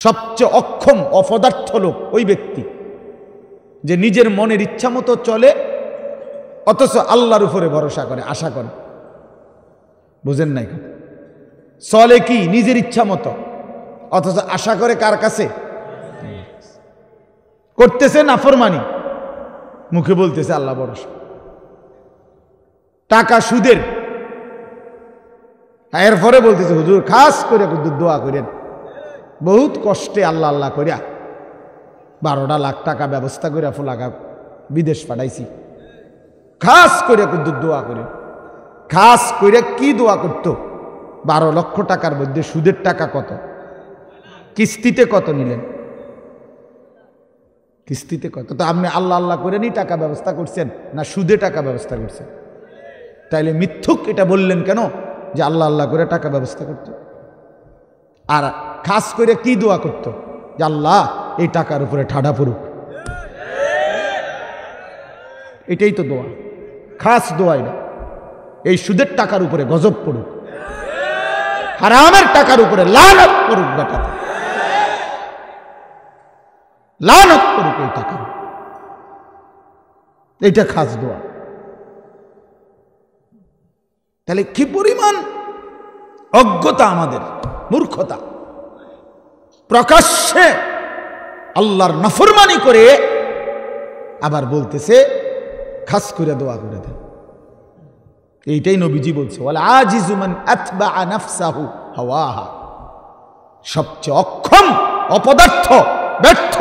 সবচেয়ে অক্ষম অপদার্থ লোক ওই ব্যক্তি যে নিজের মনের ইচ্ছা মতো চলে, অথচ আল্লাহর উপরে ভরসা করে, আশা করে। বুঝেন নাই? চলে কি নিজের ইচ্ছা মতো, অথচ আশা করে কার কাছে? করতেছে নাফরমানি, মুখে বলতেছে আল্লাহ ভরসা। টাকা সুদের, এরপরে বলতেছে হুজুর খাস করে দোয়া করেন, বহুত কষ্টে আল্লাহ আল্লাহ করিয়া 12 লাখ টাকা ব্যবস্থা করে ফুলাকা বিদেশ পাঠাইছি, খাস করে দোয়া করেন। খাস করে কি দোয়া করতো? 12 লক্ষ টাকার মধ্যে সুদের টাকা কত, কিস্তিতে কত নিলেন? কিস্তিতে কত? তো আপনি আল্লাহ আল্লাহ করে নি টাকা ব্যবস্থা করছেন না সুদে টাকা ব্যবস্থা করছেন? তাইলে মিথ্যুক এটা বললেন কেন যে আল্লাহ আল্লাহ করে টাকা ব্যবস্থা করত? আর খাস করে কি দোয়া করত? যে আল্লাহ এই টাকার উপরে ঠাডা পড়ুক। এটাই তো দোয়া, খাস দোয়া। না এই সুদের টাকার উপরে গজব পড়ুক, হারামের টাকার উপরে লানত পড়ুক, বেটা লানত করুক এই টাকা। এইটা খাস দোয়া। তাহলে কি পরিমাণ অজ্ঞতা আমাদের, মূর্খতা! প্রকাশ্যে আল্লাহর নাফরমানি করে আবার বলতেছে খাস করে দোয়া করে দেন। এইটাই নবীজি বলছে, ওয়াল আজিজু মান আতবা নাফসাহু হাওয়াহা। সবচেয়ে অক্ষম, অপদার্থ, ব্যর্থ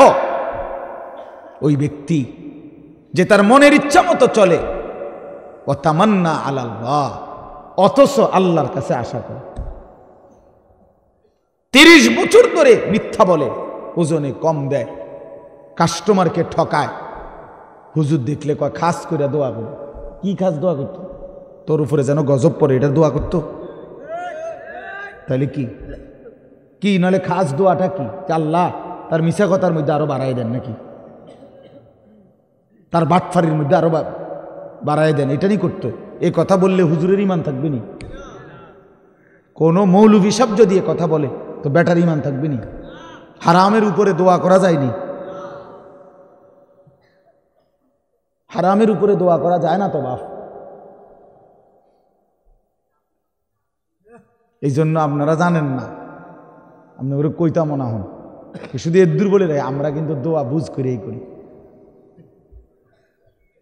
ওই ব্যক্তি যে তার মনের ইচ্ছা মতো চলে, ও তামান্না আলাল্লাহ, অথচ আল্লাহর কাছে আশা করে। 30 বছর ধরে মিথ্যা বলে, ওজনে কম দেয়, কাস্টমারকে ঠকায়। হুজুর দেখলে কয় খাস করে দোয়া করে। কি খাস দোয়া করতো? তোর উপরে যেন গজব পড়ে, এটা দোয়া করতো। তাহলে কি কি নাহলে খাস দোয়াটা কি? আল্লাহ তার মিশা কথার মধ্যে আরো বাড়াই দেন নাকি? তার বাটফারির মধ্যে আরো বাড়াই দেন, এটা নিয়ে করতো। এই কথা বললে হুজুরের ইমান থাকবে নি? কোনো মৌলভী সাহেব যদি এ কথা বলে তো বেটার ইমান থাকবে নি? হারামের উপরে দোয়া করা যায়নি? হারামের উপরে দোয়া করা যায় না তো বাপ। এই জন্য আপনারা জানেন না, আপনি ওরা কইতা মনে হন শুধু এদুর বলে রে, আমরা কিন্তু দোয়া বুঝ করেই করি।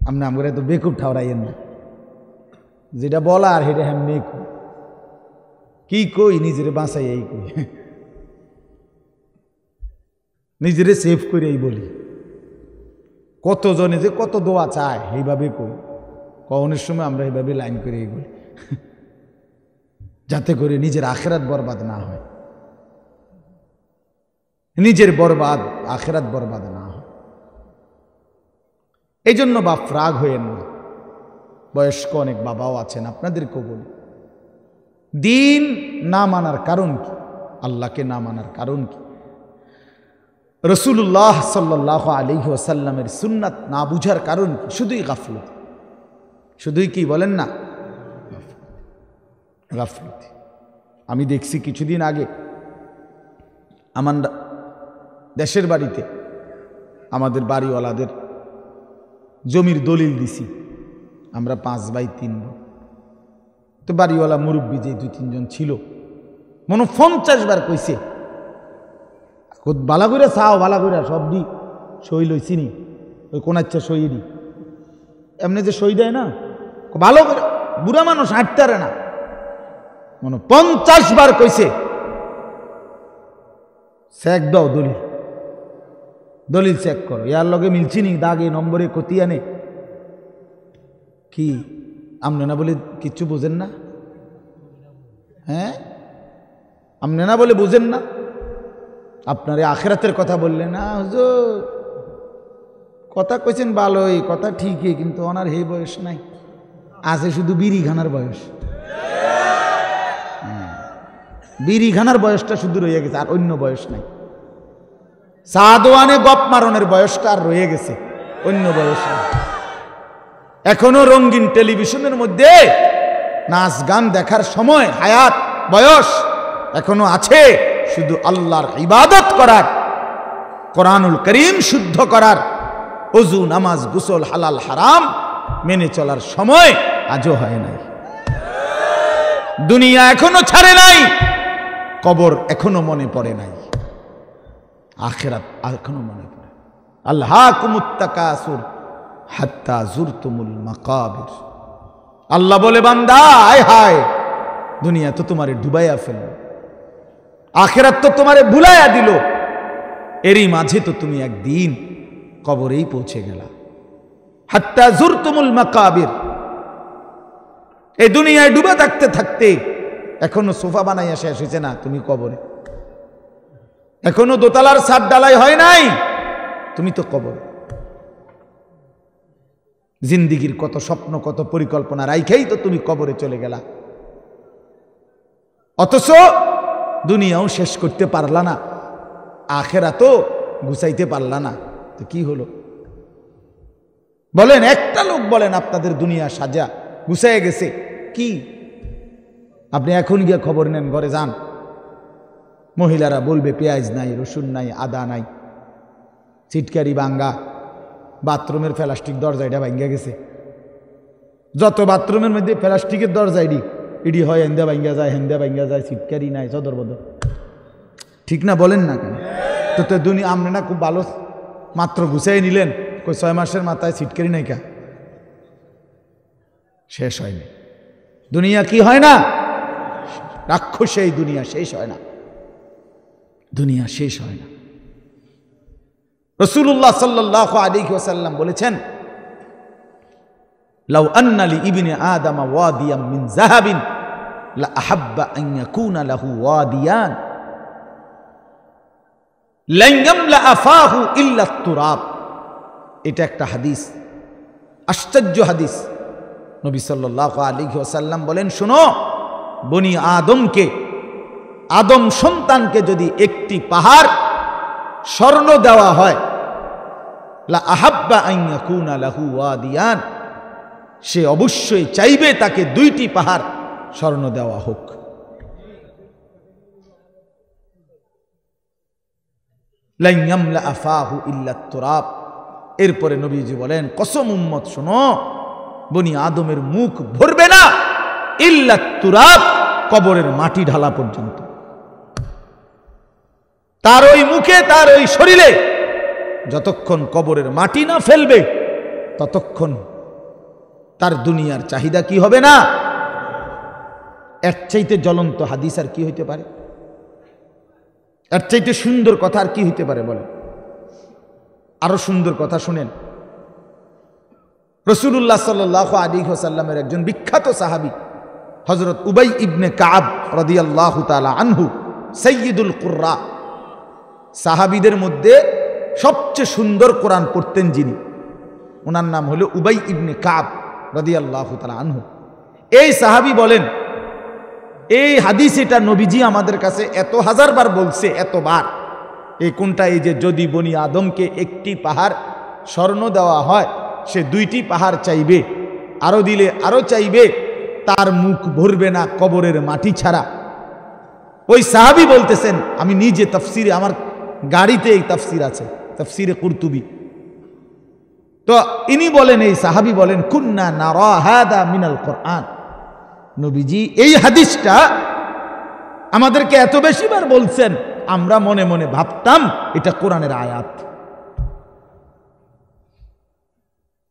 আপনি আমরা তো বেকুব ঠাওরাইয়েন না, যেটা বলা আর সেটা হেমনি কি কই, নিজের বাঁচাই এই কই, নিজেরে সেভ করে এই বলি। কতজনে যে কত দোয়া চায় এইভাবে কই, কখনের সময় আমরা এইভাবে লাইন করে এই বলি, যাতে করে নিজের আখেরাত বরবাদ না হয়, নিজের বরবাদ আখেরাত বরবাদ না হয়। এই জন্য বাপ রাগ হইয়েন না। বয়স্ক অনেক বাবাও আছেন, আপনাদেরকেও বলি, দিন না মানার কারণ কি? আল্লাহকে না মানার কারণ কি? রাসূলুল্লাহ সাল্লাল্লাহু আলাইহি ওয়াসাল্লামের সুন্নাত না বুঝার কারণ কি? শুধুই গাফলত। শুধুই কি বলেন না? গাফলত। আমি দেখছি কিছুদিন আগে আমার দেশের বাড়িতে আমাদের বাড়িওয়ালাদের জমির দলিল দিছি, আমরা 5 ভাই 3 বোন। তো বাড়িওয়ালা মুরব্বী যে 2-3 জন ছিল, মনে 50 বার কইছে বালা করে চাও, বালা করে সব দি সই লইছি নি, ওই কোন আচ্ছা সই দি এমনি যে সই দেয় না, ভালো করে, বুড়া মানুষ হাঁটতে পারে না, মনে 50 বার কইছে চেক দাও, দলিল দলিল চেক করো, ইয়ার লগে মিলছি নি, দাগে নম্বরে কতি আনে কি? আমনে না বলে কিচ্ছু বোঝেন না? হ্যাঁ, আমনে না বলে বোঝেন না? আপনারে আখেরাতের কথা বললেন না, হুজুর কথা কইছেন ভালোই, কথা ঠিকই, কিন্তু ওনার এই বয়স নাই, আছে শুধু বিড়ি খানার বয়স। বিড়ি খানার বয়সটা শুধু রয়ে গেছে, আর অন্য বয়স নাই। সাদওয়ানে গপ মারনের বয়সটা আর রয়ে গেছে, অন্য বয়স নাই। এখনো রঙিন টেলিভিশনের মধ্যে নাচ গান দেখার সময়, হায়াত বয়স এখনো আছে, শুধু আল্লাহর ইবাদত করার, কোরআনুল করিম শুদ্ধ করার, ওযু নামাজ গোসল হালাল হারাম মেনে চলার সময় আজও হয় নাই। দুনিয়া এখনো ছাড়ে নাই, কবর এখনো মনে পড়ে নাই, আখিরাত এখনো মনে পড়ে। আল্লাহকুমুত তাকাসুর হাত্তা যুরতুমুল মাকাবির। আল্লাহ বলে, বান্দা হায় হায়, দুনিয়া তো তোমারে ডুবাইয়া ফেলল, আখিরাত তো তোমারে ভুলাইয়া দিল, এরই মাঝে তো তুমি একদিন কবরেই পৌঁছে গেলা। হাত্তা যুরতুমুল মাকাবির। এই দুনিয়ায় ডুবে থাকতে থাকতে এখনো সোফা বানাইয়া শেষ হয়েছে না, তুমি কবরে। এখনো দোতলার ছাদ ডালাই হয় নাই, তুমি তো কবরে। জিন্দিগির কত স্বপ্ন, কত পরিকল্পনা রাইখেই তো তুমি কবরে চলে গেলা, অথচ দুনিয়াও শেষ করতে পারলা না, আখিরাতও গুছাইতে পারলা না, তো কি হলো বলেন? একটা লোক বলেন আপনাদের দুনিয়া সাজা গুছাইয়া গেছে কি? আপনি এখন গিয়ে খবর নেন, ঘরে যান, মহিলারা বলবে পেঁয়াজ নাই, রসুন নাই, আদা নাই, চিটকারি ভাঙ্গা, বাথরুমের প্লাস্টিক দরজা এটা ভাঙ্গা গেছে। যত বাথরুমের মধ্যে প্লাস্টিকের দরজা ইডি হয়, হেন্দা ভাঙ্গা যায়, হেন্দা ভাঙ্গা যায়, চিটকারি নাই, সদর বদর, ঠিক না? বলেন না কেন? তো দুনিয়া আপনি না খুব ভালো মাত্র গুছাই নিলেন, কই 6 মাসের মাথায় চিটকারি নাই কা? শেষ হয়নি দুনিয়া। কি হয় না? রাক্ষসে এই দুনিয়া শেষ হয় না, দুনিয়া শেষ হয় না। রাসূলুল্লাহ সাল্লাল্লাহু আলাইহি ওয়াসাল্লাম বলেছেন, লাউ আন্না লি ইবনে আদম ওয়াদিয়াম মিন যাহাবিন লা আহাব্বা আন ইয়াকুনা লাহু ওয়াদিয়ান লান ইয়ামলা আফাহু ইল্লা তুরাব। এটা একটা হাদিস, আশ্চর্য হাদিস। নবী সাল্লাল্লাহু আলাইহি ওয়াসাল্লাম বলেন, শোনো, বনি আদমকে, আদম সন্তানকে যদি একটি পাহাড় স্বর্ণ দেওয়া হয়, লা আহাব্বা আন ইয়াকুনা লাহু ওয়াদিয়ান, সে অবশ্যই চাইবে তাকে 2টি পাহাড় স্বর্ণ দেওয়া হোক। লান ইয়ামলা আফাহু ইল্লা তুরাব। এরপরে নবীজি বলেন, কসম উম্মত শোনো, বনি আদমের মুখ ভরবে না ইল্লা তুরাব, কবরের মাটি ঢালা পর্যন্ত। তার ওই মুখে, তার ওই শরীরে যতক্ষণ কবরের মাটি না ফেলবে, ততক্ষণ তার দুনিয়ার চাহিদা কি হবে না? এর চাইতে জ্বলন্ত হাদিস আর কি হইতে পারে? এর চাইতে সুন্দর কথা আর কি হইতে পারে বলেন? আরো সুন্দর কথা শুনেন। রাসূলুল্লাহ সাল্লাল্লাহু আলাইহি ওয়াসাল্লামের একজন বিখ্যাত সাহাবী হযরত উবাই ইবনে কাব রাদিয়াল্লাহু তাআলা আনহু, সাইয়্যিদুল কুররা, সাহাবীদের মধ্যে সবচেয়ে সুন্দর কোরআন পড়তেন যিনি, ওনার নাম হলো উবাই ইবনে কাব রাদিয়াল্লাহু তাআলা আনহু। এই সাহাবী বলেন, এই হাদিস এটা নবীজি আমাদের কাছে এত হাজারবার বলছে, এতবার। এই কোনটা? এই যে যদি বনি আদমকে একটি পাহাড় স্বর্ণ দেওয়া হয়, সে 2টি পাহাড় চাইবে, আরো দিলে আরো চাইবে, তার মুখ ভরবে না কবরের মাটি ছাড়া। ওই সাহাবী বলতেছেন, আমি নিজে তাফসিরে, আমার গাড়িতে এই তাফসির আছে, তাফসিরে কুরতুবী। তো ইনি বলেন, এই সাহাবী বলেন, কুন্না নারা হাদা মিনাল কোরআন। নবীজি এই হাদিসটা আমাদেরকে এত বেশিবার বলছেন, আমরা মনে মনে ভাবতাম এটা কোরআনের আয়াত।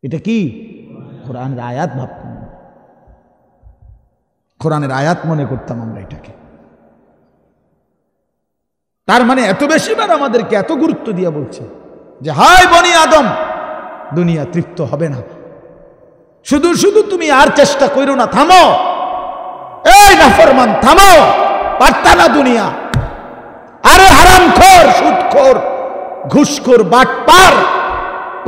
এটা কি? কোরআনের আয়াত ভাবতাম, কোরআনের আয়াত মনে করতাম আমরা এটাকে। তার মানে এত বেশিবার আমাদেরকে এত গুরুত্ব দিয়ে বলছে যে হায় বনি আদম, দুনিয়া তৃপ্ত হবে না, শুধু শুধু তুমি আর চেষ্টা করো না, থামো, এই নাফরমান থামো, পারতা না দুনিয়া। আরে হারামখোর, সুদখোর, ঘুষখোর, বাটপার,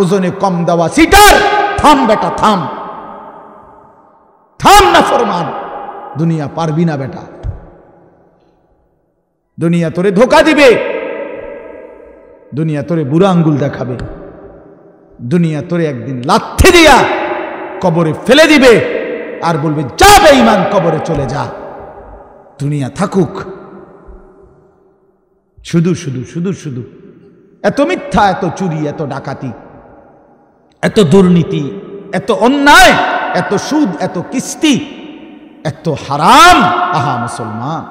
ওজনে কম দেওয়া সিটার, থাম বেটা থাম, থাম নাফরমান, দুনিয়া পারবি না বেটা। দুনিয়া তোরে ধোকা দিবে, দুনিয়া তোরে বুড়া আঙ্গুল দেখাবে, দুনিয়া তোরে একদিন লাথি দিয়া কবরে ফেলে দিবে আর বলবে যা বেঈমান, কবরে চলে যা, দুনিয়া থাকুক। শুধু শুধু শুধু শুধু এত মিথ্যা, এত চুরি, এত ডাকাতি, এত দুর্নীতি, এত অন্যায়, এত সুদ, এত কিস্তি, এত হারাম। আহা মুসলমান,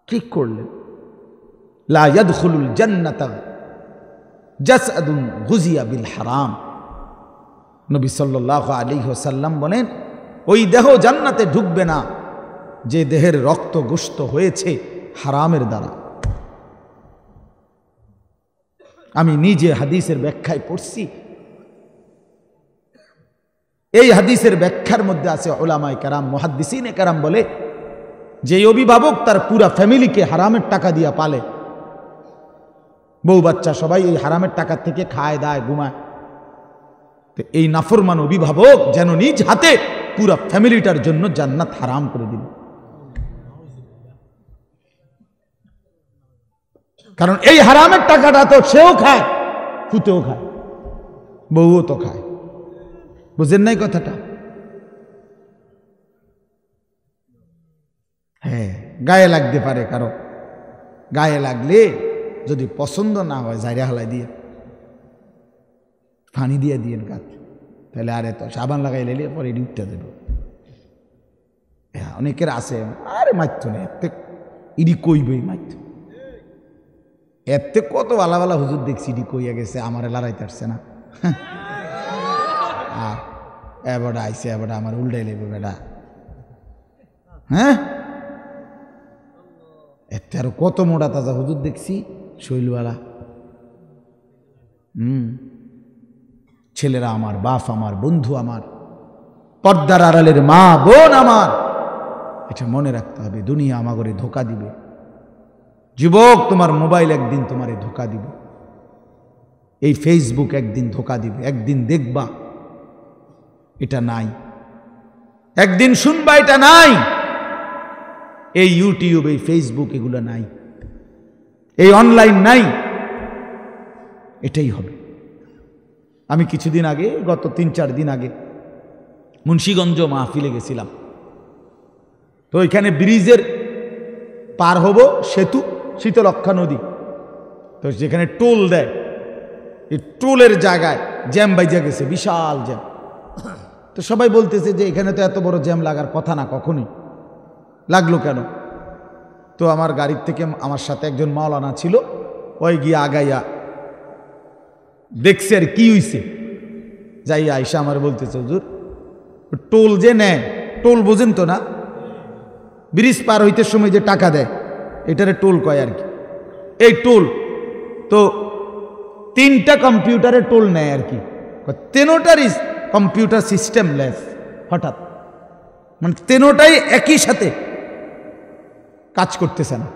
কি করলেন? লা ইয়াদখুলুল জান্নাতা জাসআদুন গুজিয়া বিল হারাম। নবী সাল্লাল্লাহু আলাইহি ওয়াসাল্লাম বলেন, ওই দেহ জান্নাতে ঢুকবে না যে দেহের রক্ত গোশত হয়েছে হারামের দ্বারা। আমি নিজে হাদিসের ব্যাখ্যায় পড়ছি। এই হাদিসের ব্যাখ্যার মধ্যে আছে উলামায়ে কেরাম, মুহাদ্দিসিনে কেরাম বলে যে অভিভাবক তার পুরা ফ্যামিলিকে হারামের টাকা দিয়া পালে, বউ বাচ্চা সবাই এই হারামের টাকা থেকে খায় দায় ঘুমায়, তো এই নাফরমান অভিভাবক যেন নিজ হাতে পুরা ফ্যামিলিটার জন্য জান্নাত হারাম করে দিল। কারণ এই হারামের টাকাটা তো সেও খায়, পুতেও খায়, বউও তো খায়। বুঝেন নাই কথাটা? হ্যাঁ, গায়ে লাগতে পারে কারো, গায়ে লাগলে যদি পছন্দ না হয় জাইরা হালাই দিয়ে পানি দিয়ে দিয়েন গাছ, তাহলে আরে তো সাবান লাগাই লাইলে পরে এটি উঠতে দেব। অনেকের আছে আরে মাইত নেই, এতে ইডি কইবই মাইত, এতে কত ভালা ভালা হুজুর দেখছি ইডি কইয়া গেছে, আমারে লড়াইতে আসছে না। আর এবারটা আইসে, এবারটা আমার উল্টাই লেবে বেটা। হ্যাঁ, এতে আরো কত মোটা তাজা হুজুর দেখছি শৈলওয়ালা। ছেলেরা আমার, বাপ আমার, বন্ধু আমার, পর্দার আড়ালের মা বোন আমার, এটা মনে রাখতে হবে। দুনিয়া আমাগরে ধোকা দিবে। যুবক, তোমার মোবাইল একদিন তোমারে ধোকা দিবে, এই ফেসবুক একদিন ধোকা দিবে। একদিন দেখবা এটা নাই, একদিন শুনবা এটা নাই, এই ইউটিউব, এই ফেসবুক এগুলো নাই, এই অনলাইন নাই, এটাই হবে। আমি কিছুদিন আগে, গত 3-4 দিন আগে মুন্সিগঞ্জ মাহফিলে গেছিলাম। তো ওইখানে ব্রিজের পার হব, সেতু, শীতলক্ষা নদী, তো যেখানে টোল দেয়, এই টোলের জায়গায় জ্যাম বাইজা গেছে, বিশাল জ্যাম। তো সবাই বলতেছে যে এখানে তো এত বড় জ্যাম লাগার কথা না, কখনই লাগলো কেন? তো আমার গাড়ির থেকে আমার সাথে একজন মাওলানা ছিল, ওই গিয়ে আগাইয়া দেখছে আর কি হইছে, যাইয়া আইসা আমার বলতেছে, হুজুর টোল যে নেয়, টোল বোঝেন তো না, ব্রিজ পার হইতে সময় যে টাকা দেয়, এটারে টোল কয় আর কি। এই টোল তো 3টা কম্পিউটারে টোল নেয় আর কি, 3টারই কম্পিউটার সিস্টেম লেস। হঠাৎ মানে 3টাই একই সাথে কাজ করতেছে না,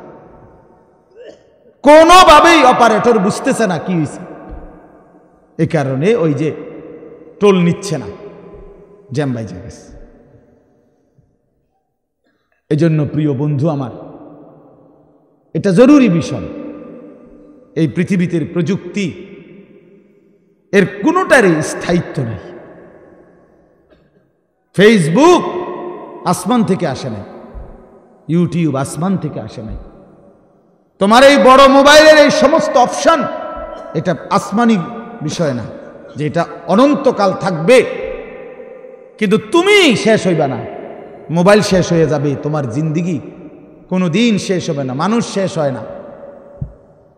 কোনোভাবেই অপারেটর বুঝতেছে না কি হয়েছে। এই কারণে ওই যে টোল নিচ্ছে না, জ্যাম বাইজা গেছে। এজন্য প্রিয় বন্ধু আমার, এটা জরুরি বিষয়। এই পৃথিবীতে প্রযুক্তি এর কোনোটারই স্থায়িত্ব নেই। ফেসবুক আসমান থেকে আসে নাই, ইউটিউব আসমান থেকে আসে নাই, তোমার এই বড় মোবাইলের এই সমস্ত অপশন, এটা আসমানি বিষয় না যে এটা অনন্তকাল থাকবে। কিন্তু তুমি শেষ হইবা না, মোবাইল শেষ হয়ে যাবে, তোমার জিন্দিগি কোনো দিন শেষ হবে না। মানুষ শেষ হয় না,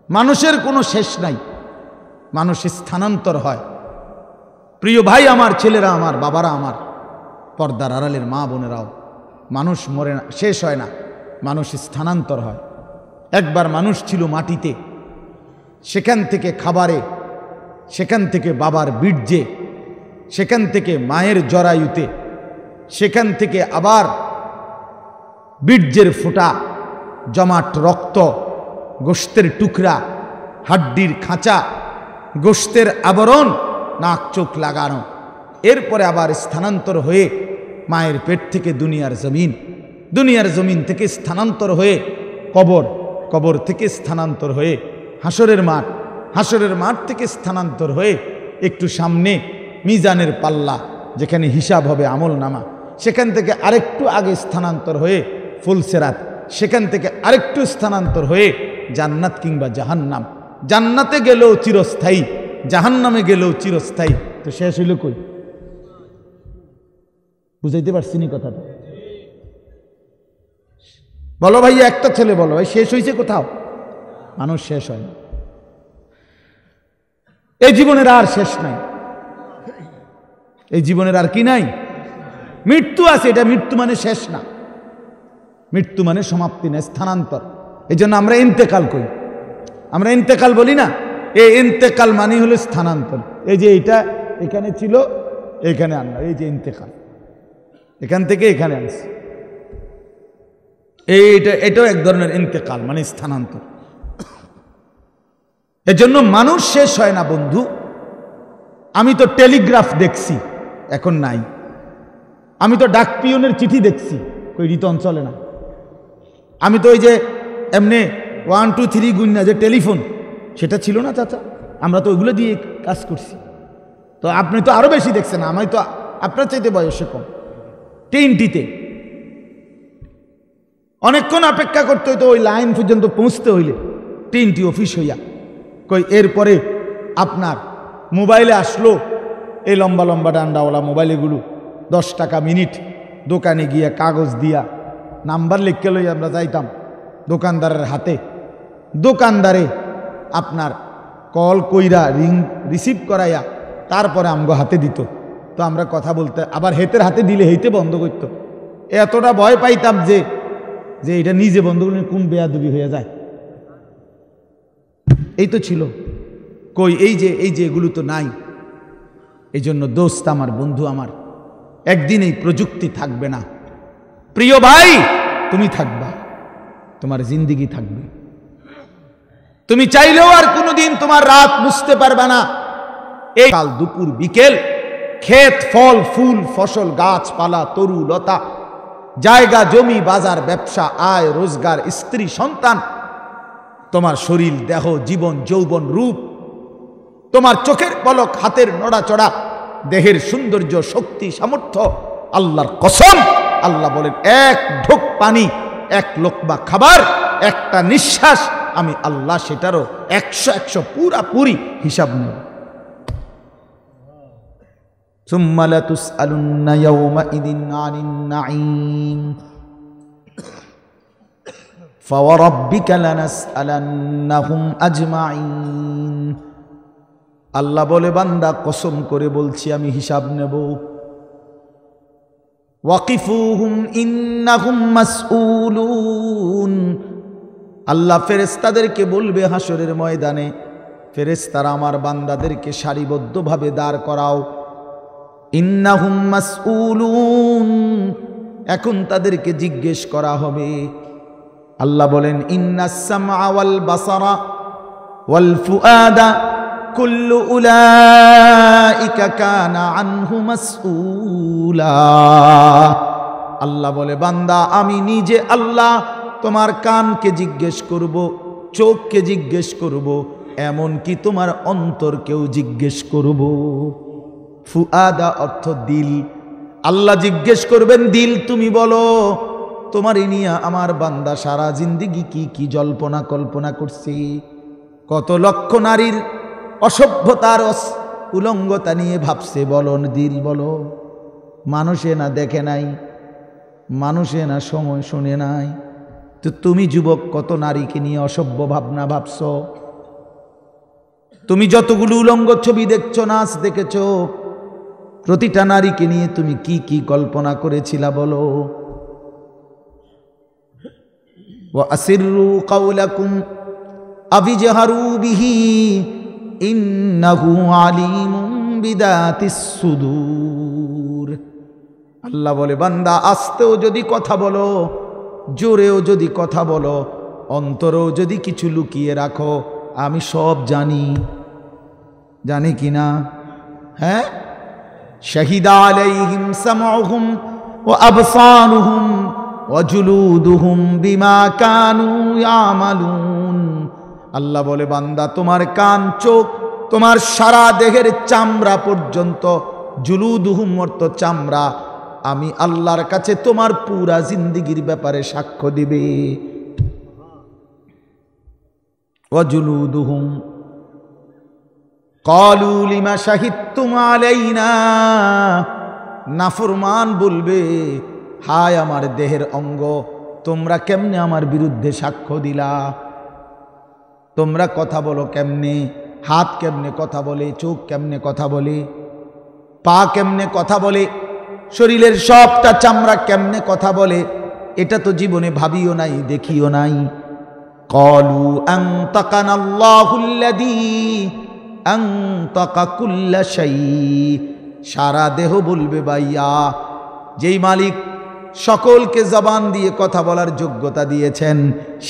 মানুষের কোনো শেষ নাই, মানুষ স্থানান্তর হয়। প্রিয় ভাই আমার, ছেলেরা আমার, বাবারা আমার, পর্দার আড়ালের মা বোনেরাও, মানুষ মরে না, শেষ হয় না, মানুষ স্থানান্তর হয়। একবার মানুষ ছিল মাটিতে, সেখান থেকে খাবারে, সেখান থেকে বাবার বীর্যে, সেখান থেকে মায়ের জরায়ুতে, সেখান থেকে আবার বীর্যের ফোঁটা, জমাট রক্ত, গোশতের টুকরা, হাড্ডির খাঁচা, গোশতের আবরণ, নাক চোখ লাগানো, এরপরে আবার স্থানান্তর হয়ে মায়ের পেট থেকে দুনিয়ার জমিন, দুনিয়ার জমিন থেকে স্থানান্তর হয়ে কবর, কবর থেকে স্থানান্তর হয়ে হাসরের মাঠ, হাসরের মাঠ থেকে স্থানান্তর হয়ে একটু সামনে মিজানের পাল্লা, যেখানে হিসাব হবে আমল নামা, সেখান থেকে আরেকটু আগে স্থানান্তর হয়ে ফুলসেরাত, সেখান থেকে আরেকটু স্থানান্তর হয়ে জান্নাত কিংবা জাহান্নাম। জান্নাতে গেলেও চিরস্থায়ী, জাহান্নামে গেলেও চিরস্থায়ী। তো শেষ হইল কই? বুঝাইতে পারছি নি কথাটা? বলো ভাই, একটা ছেলে বলো ভাই, শেষ হয়েছে কোথাও? মানুষ শেষ হয় না। এই জীবনের আর শেষ নাই, এই জীবনের আর কি নাই? মৃত্যু আছে, এটা মৃত্যু মানে শেষ না, মৃত্যু মানে সমাপ্তি না, স্থানান্তর। এই জন্য আমরা ইন্তেকাল করি, আমরা ইন্তেকাল বলি না। এই ইন্তেকাল মানে হলো স্থানান্তর। এই যে এটা এখানে ছিল, এখানে আনলাম, এই যে ইন্তেকাল, এখান থেকে এখানে আনছি, এটাও এক ধরনের ইন্তেকাল মানে স্থানান্তর। এজন্য মানুষ শেষ হয় না বন্ধু। আমি তো টেলিগ্রাফ দেখছি, এখন নাই। আমি তো ডাক পিয়নের চিঠি দেখছি, কই রিতন চলে না। আমি তো ওই যে এমনি 1 2 3 গুণনা যে টেলিফোন, সেটা ছিল না চাচা, আমরা তো ওইগুলো দিয়ে কাজ করছি। তো আপনি তো আরো বেশি দেখছেন, আমি তো আপনার চাইতে বয়সে কম। টিনটিতে অনেকক্ষণ অপেক্ষা করতে হইতো ওই লাইন পর্যন্ত পৌঁছতে হইলে, টিনটি অফিস হইয়া। কই এরপরে আপনার মোবাইলে আসলো, এই লম্বা লম্বা ডান্ডাওয়ালা মোবাইলগুলো, 10 টাকা মিনিট। দোকানে গিয়া কাগজ দিয়া নাম্বার লিখে লই আমরা যাইতাম দোকানদারের হাতে। দোকানদারে আপনার কল কইরা রিং রিসিভ করাইয়া তারপরে আমগো হাতে দিত। তো আমরা কথা বলতে, আবার হেতের হাতে দিলে হেইতে বন্ধ করতো। এতটা ভয় পাইতাম যে এটা নিজে বন্ধ করলে কোন বেয়াদবি হয়ে যায়। এই তো ছিল। কই এই যে এগুলো তো নাই। এই জন্য দোস্ত আমার, বন্ধু আমার, একদিন এই প্রযুক্তি থাকবে না। প্রিয় ভাই, তুমি থাকবা, তোমার জিন্দেগি থাকবে। তুমি চাইলেও আর কোনোদিন তোমার রাত বুঝতে পারবে না। এই কাল দুপুর বিকেল, ক্ষেত ফল ফুল ফসল, গাছপালা তরু লতা, জায়গা জমি বাজার ব্যবসা, আয় রোজগার, স্ত্রী সন্তান, তোমার শরীর দেহ জীবন যৌবন রূপ, তোমার চোখের পলক, হাতের নড়াচড়া, দেহের সৌন্দর্য শক্তি সামর্থ্য, আল্লাহর কসম, আল্লাহ বলেন এক ঢোক পানি, এক লোকমা খাবার, একটা নিঃশ্বাস, আমি আল্লাহ সেটারও 100 পুরাপুরি হিসাব নেব। সুম্মা লাতুসআলুন্না ইয়াওমাইদিন আনিন নাঈম ফাওয়ারাব্বিকা লানাসআলান্নাহুম আজমাইন। আল্লাহ বলে, বান্দা কসম করে বলছি আমি হিসাব নেব। ওয়াকিফুহুম ইন্নাহুম মাসউলুন। আল্লাহ ফেরেশতাদেরকে বলবে হাসরের ময়দানে, ফেরেশতারা আমার বান্দাদেরকে সারিবদ্ধভাবে দাঁড় করাও। ইন্নাহুম মাসউলুন, এখন তাদেরকে জিজ্ঞেস করা হবে। আল্লাহ বলেন, ইন্নাস সামআ ওয়াল বাসারা ওয়াল ফুআদা কুল্লু উলাইকা কানা আনহু মাসউলা। আল্লাহ বলে, বান্দা আমি নিজে আল্লাহ তোমার কানকে জিজ্ঞেস করব, চোখকে জিজ্ঞেস করব, এমন কি তোমার অন্তরকেও জিজ্ঞেস করব। ফুআদা অর্থ দিল। আল্লাহ জিজ্ঞেস করবেন দিল, তুমি বলো তোমার নিয়ে আমার বান্দা সারা জিন্দেগি কি কি জল্পনা কল্পনা করছে, কত লক্ষ নারীর অসভ্যতার উলঙ্গতা নিয়ে ভাবছে, বলো দিল বলো। মানুষে না দেখে নাই, মানুষে না সময় শুনে নাই, তো তুমি যুবক কত নারীকে নিয়ে অসভ্য ভাবনা ভাবছ। তুমি যতগুলো উলঙ্গ ছবি দেখছো, নাচ দেখেছ, প্রতিটা নারীকে নিয়ে তুমি কি কি কল্পনা করেছিলা বলো। ওয়া আসিররু কাওলাকুম আবিজহারু বিহি ইন্নাহু আলিমুম বিদাতিস সুদূর। আল্লাহ বলে, বান্দা আস্তেও যদি কথা বলো, জোরেও যদি কথা বলো, অন্তরেও যদি কিছু লুকিয়ে রাখো, আমি সব জানি। জানি কিনা? হ্যাঁ। শাহিদা আলাইহিম সামউহুম ওয়া আবসারুহুম ওয়া জুলুদুহুম বিমা কানু ইয়ামালুন। আল্লাহ বলে, বান্দা তোমার কান চোখ, তোমার সারা দেহের চামড়া পর্যন্ত, জুলুদুহুম অর্থ চামড়া, আমি আল্লাহর কাছে তোমার পুরা জিন্দেগীর ব্যাপারে সাক্ষ্য দিবে। ওয়াজুলুদুহুম ক্বালু লিমা শাহিদতুম আলাইনা, নাফরমান বলবে, হায় আমার দেহের অঙ্গ, তোমরা কেমনে আমার বিরুদ্ধে সাক্ষ্য দিলা? তোমরা কথা বলো কেমনে? হাত কেমনে কথা বলে, চোখ কেমনে কথা বলে, পা কেমনে কথা বলে, শরীরের সবটা চামড়া কেমনে কথা বলে, এটা তো জীবনে ভাবিও নাই, দেখিও নাই। ক্বালু আনতাকানাল্লাহুল্লাযী আনতাকা কুল্লা শাই, সারা দেহ বলবে ভাইয়া, যেই মালিক সকলকে জবান দিয়ে কথা বলার যোগ্যতা দিয়েছেন,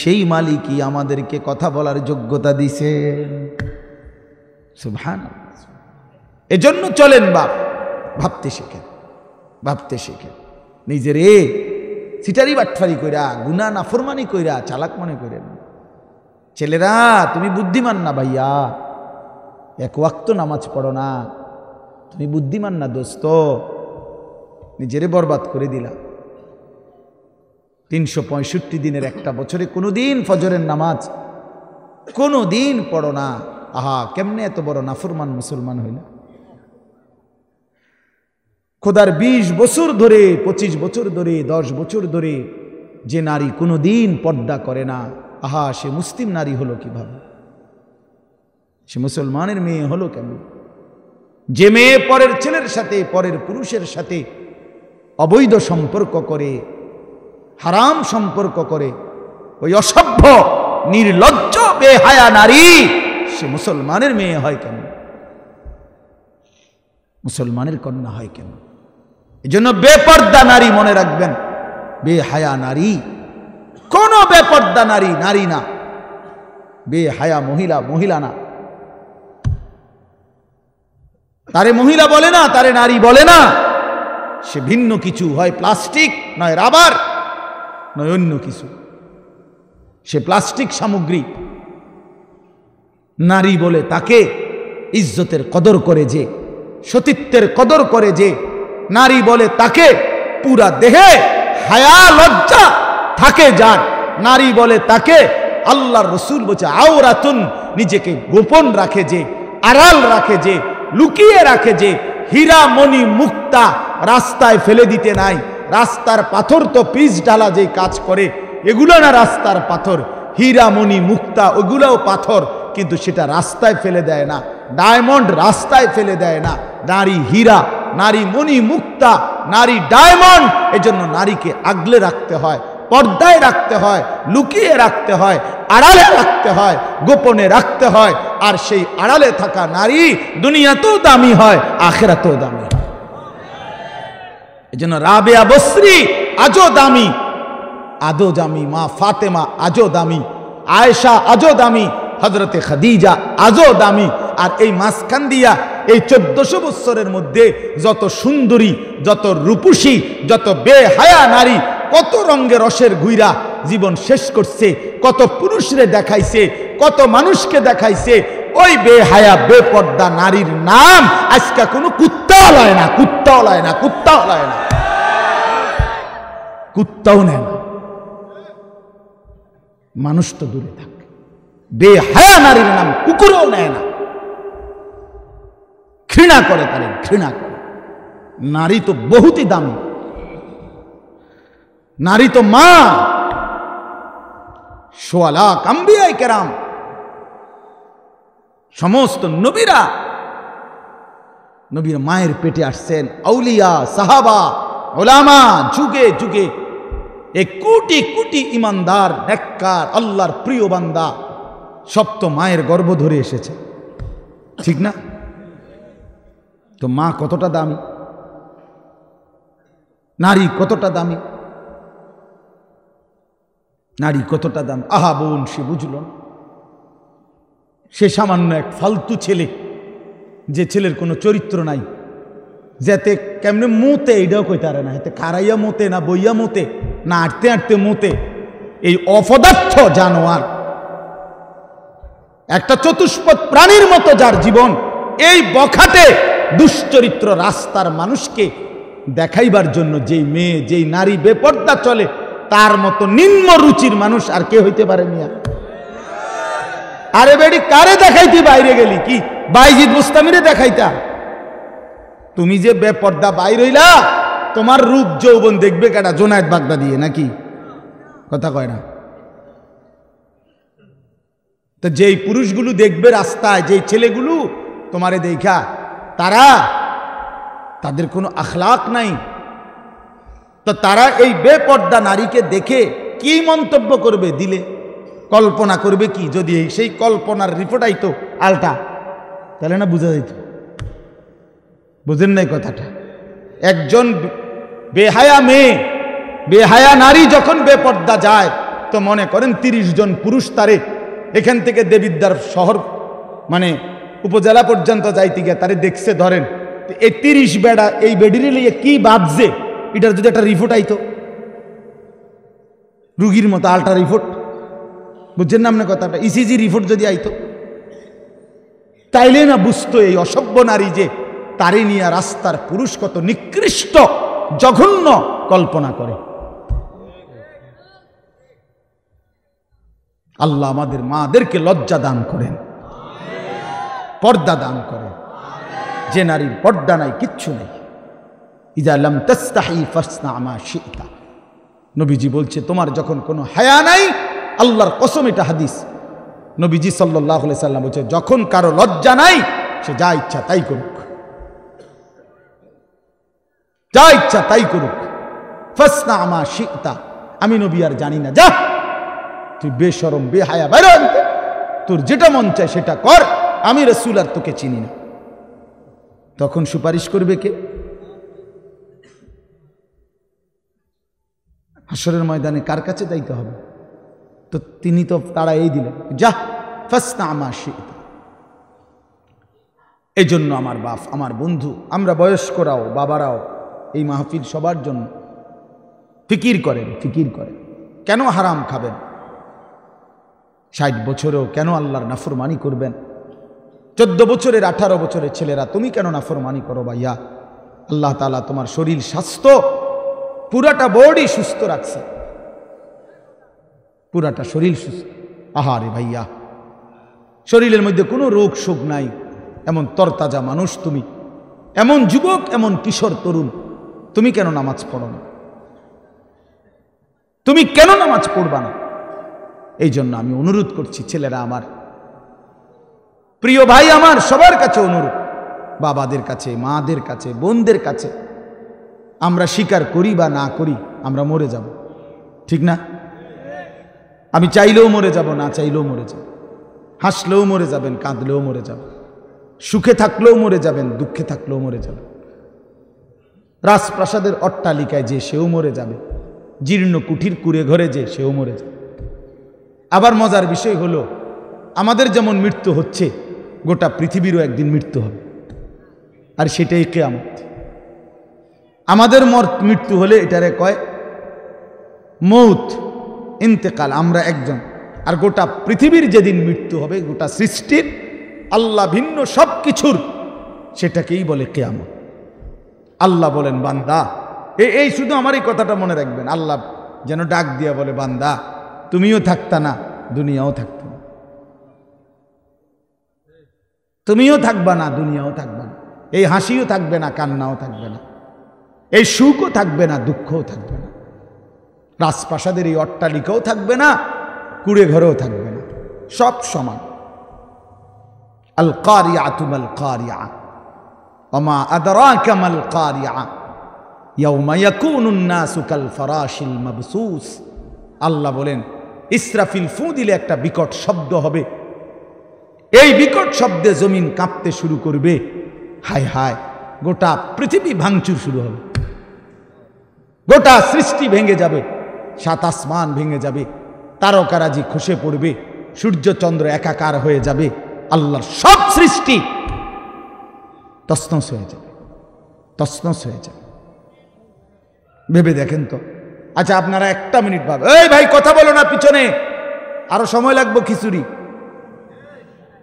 সেই মালিকই আমাদেরকে কথা বলার যোগ্যতা দিয়েছেন। সুবহানাল্লাহ। এজন্য চলেন বাপ, ভাবতে শেখেন, ভাবতে শেখেন। নিজের সিটারি বাটফারি কইরা, গুনাহ নাফরমানি কইরা চালাক মনে করেন। ছেলেরা তুমি বুদ্ধিমান না ভাইয়া, এক ওয়াক্ত নামাজ পড়ো না, তুমি বুদ্ধিমান না দোস্ত, নিজেরে বরবাদ করে দিলা। 365 দিনের একটা বছরে কোনোদিন ফজরের নামাজ কোনোদিন পড়ো না। আহা, কেমনে এত বড় নাফরমান মুসলমান হইলা? খোদার 20 বছর ধরে, 25 বছর ধরে, 10 বছর ধরে যে নারী কোনোদিন পর্দা করে না, আহা, সে মুসলিম নারী হলো কিভাবে? সে মুসলমানের মেয়ে হলো কেমন? যে মেয়ে পরের ছেলের সাথে, পরের পুরুষের সাথে অবৈধ সম্পর্ক করে, হারাম সম্পর্ক করে, ওই অসভ্য নির্লজ্জ বেহায়া নারী সে মুসলমানের মেয়ে হয় কেন? মুসলমানের কন্যা হয় কেন? এজন্য বেপর্দা নারী মনে রাখবেন, বেহায়া নারী কোন বেপর্দা নারী নারী না, বেহায়া মহিলা মহিলা না। তারে মহিলা বলে না, তারে নারী বলে না, সে ভিন্ন কিছু, হয় প্লাস্টিক, নয় রাবার, নয় অন্য কিছু। সে প্লাস্টিক সামগ্রী। নারী বলে তাকে ইজ্জতের কদর করে যে, সতীত্বের কদর করে যে, নারী বলে তাকে পুরা দেহে হায়া লজ্জা থাকে যার, নারী বলে তাকে আল্লাহর রাসূল বলছে আওরাতুন, নিজেকে গোপন রাখে যে, আড়াল রাখে যে, লুকিয়ে রাখে যে। হীরা মণি মুক্তা রাস্তায় ফেলে দিতে নাই। রাস্তার পাথর তো পিচ ঢালা যে কাজ করে, এগুলো না রাস্তার পাথর। হীরা মণি মুক্তা ওগুলাও পাথর, কিন্তু সেটা রাস্তায় ফেলে দেয় না। ডায়মন্ড রাস্তায় ফেলে দেয় না। নারী হীরা, নারী মণি মুক্তা, নারী ডায়মন্ড। এজন্য নারীকে আগলে রাখতে হয়, পর্দায় রাখতে হয়, লুকিয়ে রাখতে হয়, আড়ালে রাখতে হয়, গোপনে রাখতে হয়। আর সেই আড়ালে থাকা নারী দুনিয়াতেও দামি হয়, আখিরাতেও দামি হয়। এজন্য রাবেয়া বসরি আজও দামি, আদো দামি, মা ফাতেমা আজও দামি, আয়েশা আজও দামি, হযরতে খাদিজা আজও দামি। আর এই মাঝখান দিয়া এই 1400 বছরের মধ্যে যত সুন্দরী, যত রূপসী, যত বেহায়া নারী কত রঙে রসের ঘুইরা জীবন শেষ করছে, কত পুরুষরে দেখাইছে, কত মানুষকে দেখাইছে। ওই বেহায়া বেপর্দা নারীর নাম আজকে কোনো কুত্তাও লয় না, কুত্তাও লয় না, কুত্তাও লয় না, কুত্তাও নেয় না। মানুষ তো দূরে থাকে, বেহায়া নারীর নাম কুকুরও নেয় না, ঘৃণা করে, তারে ঘৃণা করে। নারী তো বহুতই দামি, নারী তো মা। সোয়া লাখ আম্বিয়ায়ে কেরাম, সমস্ত নবীরা নবীর মায়ের পেটে আসছেন। আউলিয়া, সাহাবা, ওলামা, যুগে যুগে এক কোটি কোটি ইমানদার, নেককার, আল্লাহর প্রিয় বান্দা সব তো মায়ের গর্ভ ধরে এসেছে, ঠিক না? তো মা কতটা দামি, নারী কতটা দামি, নারী কতটা দামি। আহা বোন, সে বুঝল না। সে সামান্য এক ফালতু ছেলে, যে ছেলের কোনো চরিত্র নাই, যাতে কেমনে মোতে এইটাও কইতে পারে না, এতে খারাইয়া মোতে না বইয়া মোতে না আটতে আটতে মোতে। এই অপদার্থ জানোয়ার, একটা চতুষ্পদ প্রাণীর মতো যার জীবন, এই বখাটে দুশ্চরিত্র রাস্তার মানুষকে দেখাইবার জন্য যেই মেয়ে যেই নারী বেপর্দা চলে তার মতো নিম্ন রুচির মানুষ আর কে হইতে পারে মিয়া? আরে বেডি কারে দেখাইতি বাইরে গেলি কি বাইজিদ বুস্তামিরে দেখাইতা? তুমি যে বেপর্দা বাইর হইলা তোমার রূপ যৌবন দেখবে কেডা? জোনায়েদ বাগদাদি নাকি? কথা কয় না। তো যেই পুরুষগুলো দেখবে রাস্তায়, যেই ছেলেগুলো তোমারে দেখা, তাদের কোনো আখলাক নাই, তো তারা এই বেপর্দা নারীকে দেখে কি মন্তব্য করবে? দিলে কল্পনা করবে কি? যদি সেই কল্পনার রিপোর্ট আইতো আলটা, তাহলে না বুঝা যাইত। বুঝেন নাই কথাটা? একজন বেহায়া মেয়ে, বেহায়া নারী যখন বেপর্দা যায়, তো মনে করেন 30 জন পুরুষ তারে এখান থেকে দেবিদ্বার শহর মানে উপজেলা পর্যন্ত যাইতে গিয়ে তারে দেখছে, ধরেন এই 30 বেড়া এই বেডিরে লিয়ে কি ভাবছে, এটার যদি একটা রিপোর্ট আইতো, রুগীর মতো আল্ট্রা রিপোর্ট, বুঝছেন না আপনার কথাটা? ইসিজি রিপোর্ট যদি আইতো, তাইলে না বুঝতো এই অসভ্য নারী যে তারে নিয়ে রাস্তার পুরুষ কত নিকৃষ্ট জঘন্য কল্পনা করে। আল্লাহ আমাদের মাদেরকে লজ্জা দান করেন, পর্দা দান করেন। যে নারীর পর্দা নাই, কিচ্ছু নাই। ইজা লাম তাস্তাহি ফাসনা মা শিতা, নবীজি বলছে তোমার যখন কোনো হায়া নাই, আল্লাহর কসম এটা হাদিস, নবীজি সাল্লাল্লাহু আলাইহি সাল্লাম বলছে যখন কারো লজ্জা নাই সে যা ইচ্ছা তাই করুক, যা ইচ্ছা তাই করুক। ফাসনা মা শিতা, আমি নবী আর জানি না, যা তুই বেশরম বেহায়া বাইরে আনতে, তোর যেটা মন চায় সেটা কর, আমি রাসূল আর তোকে চিনি না। তখন সুপারিশ করবে কে? হাসরের ময়দানে কার কাছে যাইতে হবে? তো তিনি তো তারা এই দিলেন, যা ফাসনা মা শিতা। এই জন্য আমার বাপ, আমার বন্ধু, আমরা বয়স্করাও বাবারাও এই মাহফিল সবার জন্য ফিকির করেন, ফিকির করেন। কেন হারাম খাবেন? 60 বছরেও কেন আল্লাহর নাফরমানি করবেন? 14 বছরের 18 বছরের ছেলেরা তুমি কেন নাফরমানি করো ভাইয়া? আল্লাহ তাআলা তোমার শরীর স্বাস্থ্য পুরাটা বডি সুস্থ রাখছে, পুরাটা শরীর সুস্থ। আহারে ভাইয়া, শরীরের মধ্যে কোনো রোগ শোক নাই, এমন তরতাজা মানুষ তুমি, এমন যুবক, এমন কিশোর তরুণ, তুমি কেন নামাজ পড়ো না? তুমি কেন নামাজ পড়বা না? এই জন্য আমি অনুরোধ করছি, ছেলেরা আমার, প্রিয় ভাই আমার, সবার কাছে অনুরোধ, বাবাদের কাছে, মাদের কাছে, বোনদের কাছে, আমরা স্বীকার করি বা না করি আমরা মরে যাব, ঠিক না? আমি চাইলেও মরে যাব, না চাইলেও মরে যাব। হাসলেও মরে যাবেন, কাঁদলেও মরে যাবেন, সুখে থাকলেও মরে যাবেন, দুঃখে থাকলেও মরে যাবেন। রাজপ্রাসাদের অট্টালিকায় যে সেও মরে যাবে, জীর্ণ কুঠির কুড়ে ঘরে যে সেও মরে যাবে। আবার মজার বিষয় হলো, আমাদের যেমন মৃত্যু হচ্ছে, গোটা পৃথিবীরও একদিন মৃত্যু হবে, আর সেটাই কিয়ামত। আমাদের মৃত্যু হলে এটারে কয় মৌত, ইন্তেকাল, আমরা একজন। আর গোটা পৃথিবীর যেদিন মৃত্যু হবে, গোটা সৃষ্টির, আল্লাহ ভিন্ন সব কিছুর, সেটাকেই বলে কিয়ামত। আল্লাহ বলেন, বান্দা, এই শুধু আমার এই কথাটা মনে রাখবেন, আল্লাহ যেন ডাক দিয়া বলে, বান্দা তুমিও থাকতা না, দুনিয়াও থাকত না, তুমিও থাকবা না, দুনিয়াও থাকবা না, এই হাসিও থাকবে না, কান্নাও থাকবে না, এই সুখও থাকবে না, দুঃখও থাকবে না, রাজপ্রাসাদের এই অট্টালিকাও থাকবে না, কুড়ে ঘরেও থাকবে না, সব সমান। আল কারিয়াতু মাল কারিয়া ওয়া আদরাকা মাল কারিয়া ইয়াউমা ইয়াকুনুন নাসু কাল ফারাশিল মাবসুস। আল্লাহ বলেন, ইসরাফিল ফু দিলে একটা বিকট শব্দ হবে, এই বিকট শব্দে জমিন কাঁপতে শুরু করবে, হায় হায়, গোটা পৃথিবী ভাঙচুর শুরু হবে, গোটা সৃষ্টি ভেঙে যাবে, 7 আসমান ভেঙে যাবে, তারকারাজি খসে পড়বে, সূর্য চন্দ্র একাকার হয়ে যাবে, আল্লাহর সব সৃষ্টি তছনছ হয়ে যাবে, তছনছ হয়ে যাবে। ভেবে দেখেন তো। আচ্ছা, আপনারা একটা মিনিট ভাবে, এই ভাই কথা বলো না, পিছনে আরো সময় লাগবে খিচুড়ি,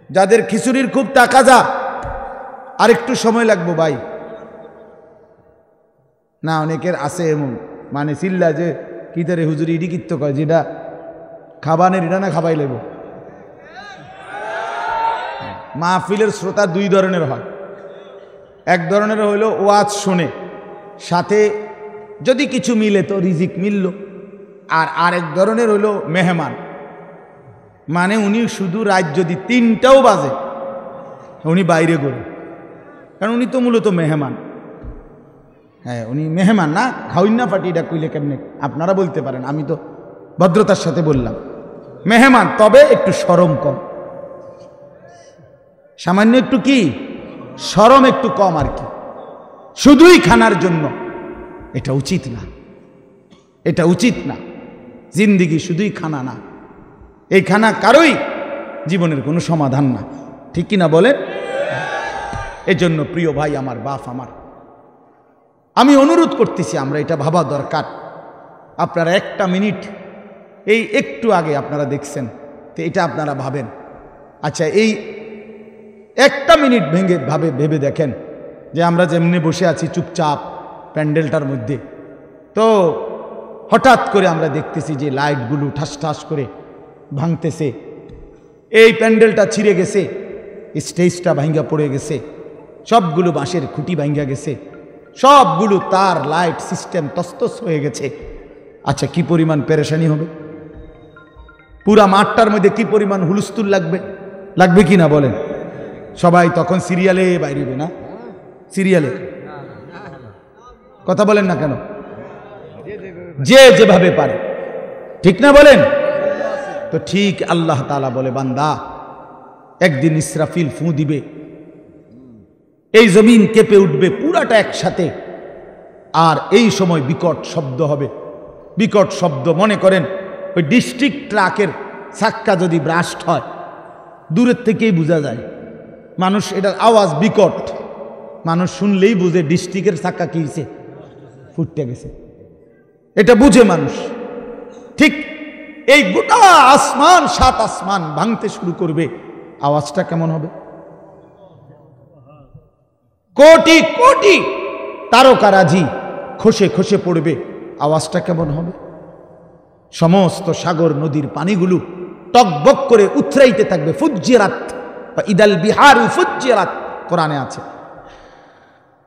যাদের খিচুড়ির খুব তাকাজা, আর একটু সময় লাগবে ভাই। না অনেকের আছে এমন মানে চিল্লা যে কি তারে হুজুর ইডি কিত্ত কয় যেটা খাবানের এটা না খাবাই লেব। মাহফিলের শ্রোতা দুই ধরনের হয়, এক ধরনের হইল ওয়াজ শোনে, সাথে যদি কিছু মিলে তো রিজিক মিলল, আর আরেক ধরনের হইল মেহমান, মানে উনি শুধু রাত যদি 3টাও বাজে উনি বাইরে গেলেন, কারণ উনি তো মূলত মেহমান। হ্যাঁ উনি মেহমান না, খাওয়িন না পার্টি, এটা কইলে কেমনে আপনারা বলতে পারেন, আমি তো ভদ্রতার সাথে বললাম মেহমান, তবে একটু শরম কম, সামান্য একটু কি শরম একটু কম আর কি, শুধুই খানার জন্য এটা উচিত না, এটা উচিত না। জিন্দিগি শুধুই খানা না, এই খানা কারোই জীবনের কোনো সমাধান না, ঠিক কিনা বলেন? এজন্য প্রিয় ভাই আমার, বাপ আমার, আমি অনুরোধ করতেছি, আমরা এটা ভাবা দরকার। আপনারা একটা মিনিট, এই একটু আগে আপনারা দেখছেন, তো এটা আপনারা ভাবেন, আচ্ছা এই একটা মিনিট ভেবে দেখেন যে আমরা যেমনি বসে আছি চুপচাপ প্যান্ডেলটার মধ্যে, তো হঠাৎ করে আমরা দেখতেছি যে লাইটগুলো ঠাস ঠাস করে ভাঙতেছে, এই প্যান্ডেলটা ছিঁড়ে গেছে, স্টেজটা ভাঙ্গা পড়ে গেছে, সবগুলো বাঁশের খুঁটি ভাঙ্গা গেছে, সবগুলো তার লাইট সিস্টেম তস্তস হয়ে গেছে। আচ্ছা কি পরিমাণ পেরেশানি হবে, পুরা মাঠটার মধ্যে কি পরিমাণ হুলস্থুল লাগবে কি না বলেন? সবাই তখন সিরিয়ালে বাইরে না, সিরিয়ালে কথা বলেন না কেন, যে যেভাবে পারে, ঠিক না বলেন? তো ঠিক আল্লাহ তাআলা বলে, বান্দা একদিন ইসরাফিল ফু দিবে, এই জমিন কেঁপে উঠবে পুরাটা একসাথে, আর এই সময় বিকট শব্দ হবে, বিকট শব্দ, মনে করেন ওই ডিস্ট্রিক্ট ট্রাকের চাক্কা যদি ব্রাস্ট হয় দূরের থেকেই বোঝা যায়, মানুষ এটার আওয়াজ বিকট, মানুষ শুনলেই বুঝে ডিস্ট্রিক্টের চাক্কা কি হয়েছে, ফুটতে গেছে, এটা বুঝে মানুষ। ঠিক এই গোটা আসমান, 7 আসমান ভাঙতে শুরু করবে, আওয়াজটা কেমন হবে? কোটি কোটি তারকারাজি খসে খসে পড়বে, আওয়াজটা কেমন হবে? সমস্ত সাগর নদীর পানিগুলো টকবক করে উথরাইতে থাকবে, ফুজ্জিরাত বা ইদাল বিহারু ফুজ্জিরাত কোরআনে আছে।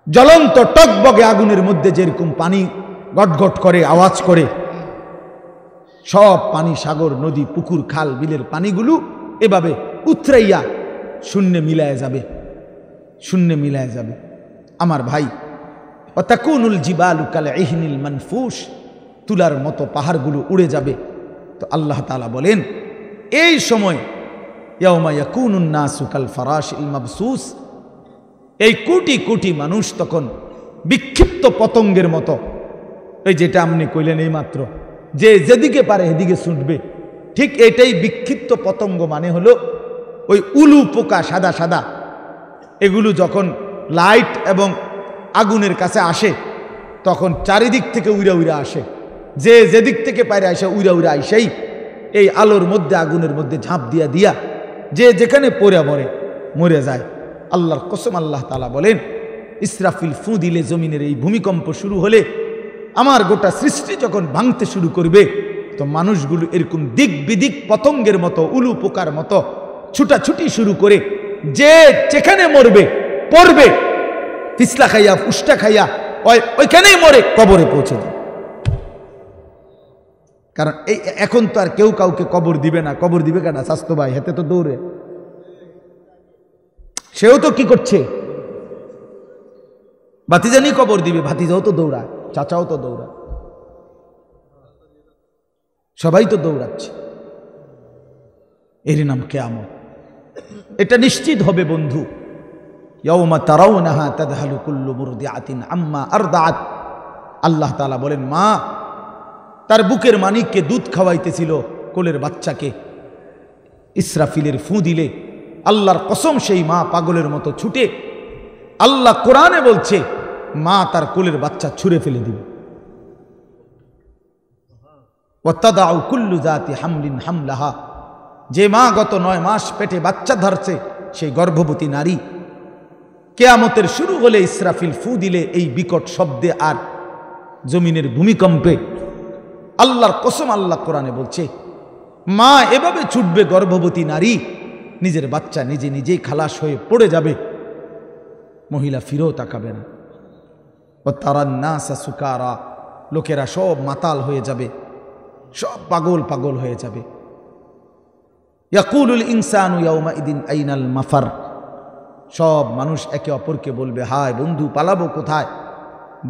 জ্বলন্ত টকবগে আগুনের মধ্যে যেরকম পানি গটগট করে আওয়াজ করে, সব পানি, সাগর নদী পুকুর খাল বিলের পানিগুলো এভাবে উথরাইয়া শূন্যে মিলায় যাবে, শূন্যে মিলায় যাবে। আমার ভাই, ওয়াতাকুনুল জিবালু কাল ইহনিল মানফুস, তুলার মতো পাহাড়গুলো উড়ে যাবে। তো আল্লাহ তাআলা বলেন এই সময় ইয়াউমা ইয়াকুনুন নাসু কাল ফারাশিল মাবসুস, এই কোটি কোটি মানুষ তখন বিক্ষিপ্ত পতঙ্গের মতো, এই যেটা আপনি কইলেন এই মাত্র, যে যেদিকে পারে সেদিকে ছুটবে, ঠিক এটাই বিক্ষিপ্ত পতঙ্গ, মানে হলো ওই উলু পোকা সাদা সাদা, এগুলো যখন লাইট এবং আগুনের কাছে আসে তখন চারিদিক থেকে উইরা উইরা আসে, যে যেদিক থেকে পারে আসে উইরা উইরা আইসেই এই আলোর মধ্যে আগুনের মধ্যে ঝাঁপ দিয়া দিয়া যে যেখানে পড়ে মরে যায়। আল্লাহর কসম, আল্লাহ তাআলা বলেন ইসরাফিল ফু দিলে, জমিনের এই ভূমিকম্প শুরু হলে, আমার গোটা সৃষ্টি যখন ভাঙতে শুরু করবে, তো মানুষগুলো এরকম দিক বিদিক পতঙ্গের মতো, উলু পোকার মতো ছুটাছুটি শুরু করে, যে যেখানে মরবে পড়বে, পিছলা খাইয়া ফুসটা খাইয়া ওইখানেই মরে কবরে পৌঁছে দেবে। কারণ এই এখন তো আর কেউ কাউকে কবর দিবে না, কবর দিবে কেন? স্বাস্থ্য ভাই হাতে তো দৌড়ে, সেও তো কি করছে, ভাতিজানি কবর দিবে, ভাতিজাও তো দৌড়ায়, চাচাও তো দৌড়ায়, সবাই তো দৌড়াচ্ছে, এর নাম কিয়ামত। এটা নিশ্চিত হবে বন্ধু। ইয়াউমা তারাউনাহা তাযহালু কুল্লু মুরদিআতিন আম্মা আরদাআত, আল্লাহ তাআলা বলেন মা তার বুকের মানিককে দুধ খাওয়াইতেছিল, কোলের বাচ্চাকে, ইসরাফিলের ফু দিলে আল্লাহর কসম সেই মা পাগলের মতো ছুটে, আল্লাহ কোরআনে বলছে মা তার কোলের বাচ্চা ছুঁড়ে ফেলে দিবে। ওয়াতাদাউ কুল্লু যাতি হামলিন হামলাহা, যে মা গত 9 মাস পেটে বাচ্চা ধরছে, সেই গর্ভবতী নারী কিয়ামতের শুরু হলে ইসরাফিল ফু দিলে এই বিকট শব্দে আর জমিনের ভূমিকম্পে। আল্লাহর কসম, আল্লাহ কোরআনে বলছে, মা এভাবে ছুটবে, গর্ভবতী নারী নিজের বাচ্চা নিজে নিজেই খালাস হয়ে পড়ে যাবে, মহিলা ফিরেও তাকাবে না। ও তারান নাসা সুকারা, লোকেরা সব মাতাল হয়ে যাবে, সব পাগল পাগল হয়ে যাবে। ইয়াকুলুল ইনসানু ইয়াউমাইদিন আইনাল মাফার, সব মানুষ একে অপরকে বলবে, হায় বন্ধু, পালাবো কোথায়,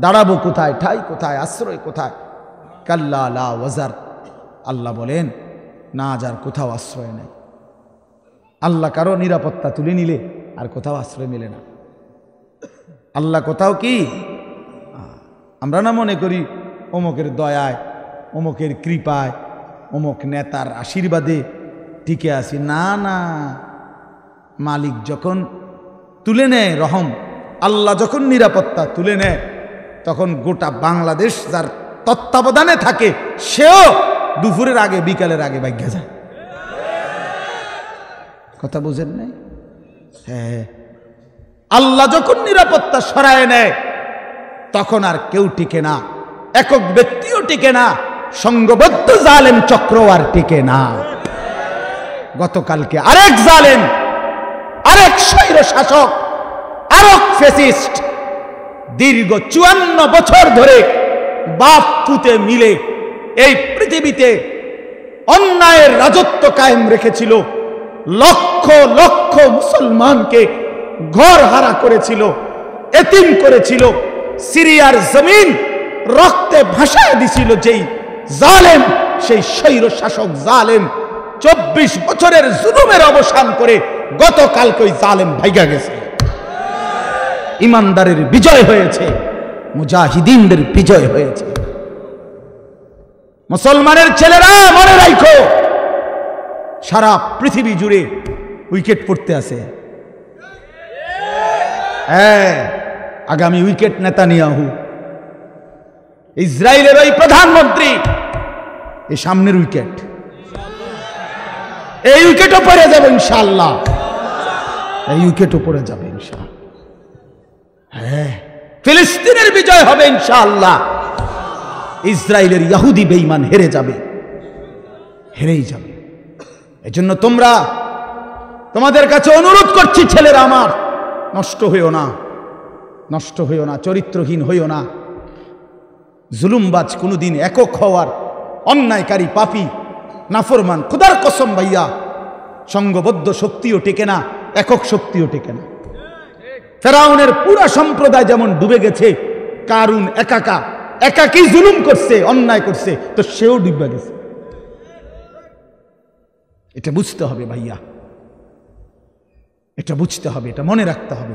দাঁড়াবো কোথায়, ঠাই কোথায়, আশ্রয় কোথায়। কাল্লা লা ওয়াজার, আল্লাহ বলেন না, যার কোথাও আশ্রয় নেই। আল্লাহ কারো নিরাপত্তা তুলে নিলে আর কোথাও আশ্রয় মেলে না। আল্লাহ কোথাও কি, আমরা না মনে করি অমুকের দয়ায়, অমুকের কৃপায়, অমুক নেতার আশীর্বাদে টিকে আছি। না না, মালিক যখন তুলে নেয় রহম, আল্লাহ যখন নিরাপত্তা তুলে নেয়, তখন গোটা বাংলাদেশ যার তত্ত্বাবধানে থাকে, সেও দুপুরের আগে বিকালের আগে ভাগ্যা যায়। কথা বুঝেন নাই? হ্যাঁ, আল্লাহ যখন নিরাপত্তা সরায় নেয়, তখন আর কেউ টিকে না, একক ব্যক্তিও টিকে না, সংঘবদ্ধ জালেম চক্র আর টিকে না। গতকালকে আরেক জালেম, আরেক স্বৈর শাসক, আরেক ফ্যাসিস্ট দীর্ঘ 54 বছর ধরে বাপ পুতে মিলে এই পৃথিবীতে অন্যায়ের রাজত্ব কায়েম রেখেছিল, লক্ষ লক্ষ মুসলমানকে ঘর হারা করেছিল, এতিম করেছিল, সিরিয়ার জমিন রক্তে ভাসায় দিছিল। যেই জালেম, সেই স্বৈর শাসক জালেম 24 বছরের জুলুমের অবসান করে গতকালকে ওই জালেম ভাইগা গেছে। ইমানদারের বিজয় হয়েছে, মুজাহিদিনদের বিজয় হয়েছে। মুসলমানের ছেলেরা মনে রাখো, সারা পৃথিবী জুড়ে উইকেট পড়তে আছে। হ্যাঁ, আগামী উইকেট নেতানিয়াহু, ইসরায়েলের ওই প্রধানমন্ত্রী, এই সামনের উইকেট, এই উইকেটও পড়ে যাবে ইনশাআল্লাহ, এই উইকেটও পড়ে যাবে ইনশাআল্লাহ। হ্যাঁ, ফিলিস্তিনের বিজয় হবে ইনশাআল্লাহ, ইসরায়েলের ইহুদি বেঈমান হেরে যাবে, হেরেই যাবে। এজন্য তোমাদের কাছে অনুরোধ করছি, ছেলেরা আমার, নষ্ট হইও না, নষ্ট হইও না, চরিত্রহীন হইও না। জুলুমবাজ কোনোদিন একক হওয়ার, অন্যায়কারী পাপী নাফরমান, খোদার কসম ভাইয়া, সংঘবদ্ধ শক্তিও টেকে না, একক শক্তিও টেকে না। ফেরাউনের পুরা সম্প্রদায় যেমন ডুবে গেছে, কারুন একাকী জুলুম করছে, অন্যায় করছে, তো সেও ডুবে গেছে। এটা বুঝতে হবে ভাইয়া, এটা বুঝতে হবে, এটা মনে রাখতে হবে।